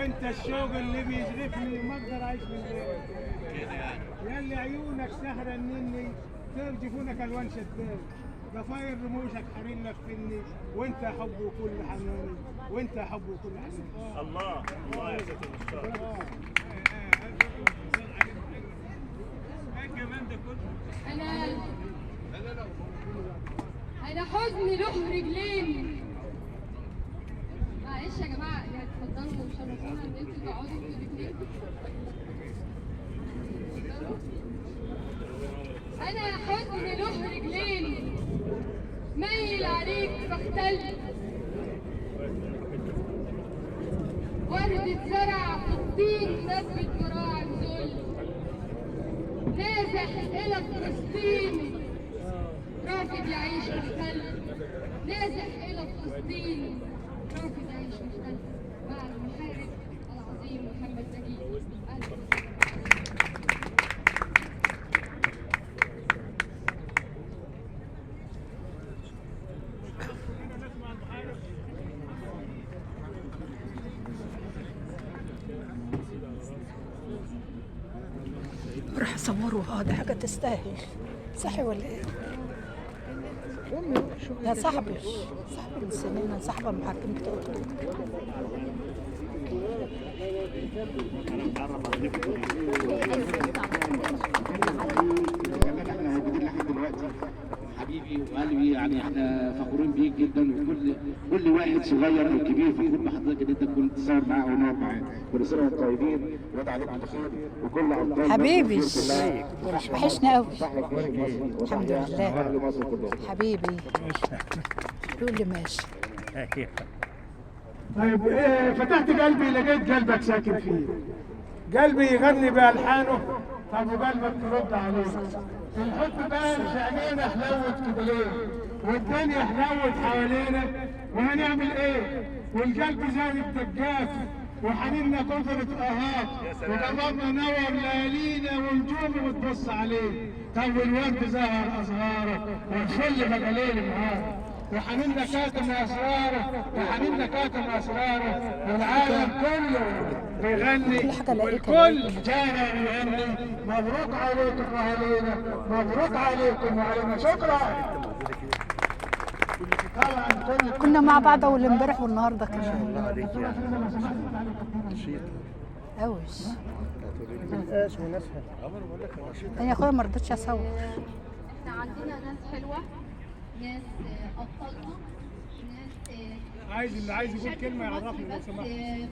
انت الشوق اللي بيجرفني وما اقدر اعيش من غيرك يا اللي عيونك سهرة مني جفونك الوان شداد ضفاير رموشك حرين لفني وانت حب وكل حناني وانت حب وكل حناني. الله الله يا ست المختار. انا حزني له رجلين. معلش يا جماعه يعني اتفضلوا وشرفونا ان انتوا تقعدوا انتوا الاثنين. انا حزني له رجلين ميل عليك بختل وردة زرع في الطين نبت براع الذل نازح الى فلسطين رافض يعيش محتل نازح الى فلسطين رافض يعيش محتل مع المحارب العظيم محمد نجيب. راح اصوره. هذا حاجه تستاهل. صحي ولا ايه؟ يا صاحبي صاحبي السنين صاحبه المحاكم بتاعته. احنا موجودين لحد دلوقتي حبيبي وقلبي، يعني احنا فخورين بيك جدا، وكل واحد صغير او كبير فخور بحضرتك ان انت تكون تصور معاه ونقعد معاه. كل سنه وانتم طيبين ويعود عليكم بخير وكل ابطال حبيبي وحشنا قوي. الحمد لله حبيبي. قول لي ماشي. طيب ايه فتحت قلبي لقيت قلبك ساكن فيه. قلبي يغني بألحانه طب وقلبك ترد عليه. الحب بان في عينينا حلوت كده ليه؟ والدنيا حلوت حوالينا وهنعمل ايه؟ والقلب زاد الدقات وحنيننا كثرة اهات وقربنا نور ليالينا ونجوم بتبص عليه. طب والورد زهر ازهاره والفل بقى ليل نهار وحنيننا كاتم اسراره وحنيننا كاتم اسراره والعالم كله بيغني والكل جانا بيغني. مبروك عليكم وعلينا مبروك عليكم وعلينا. شكرا. طبعا كنا مع بعض اول امبارح والنهارده كمان. اوش انا يا اخويا ما رضيتش اصور. احنا عندنا ناس حلوه ناس ابطالنا ناس اللي عايز يقول كلمه يعرفني لو سمحت. ايام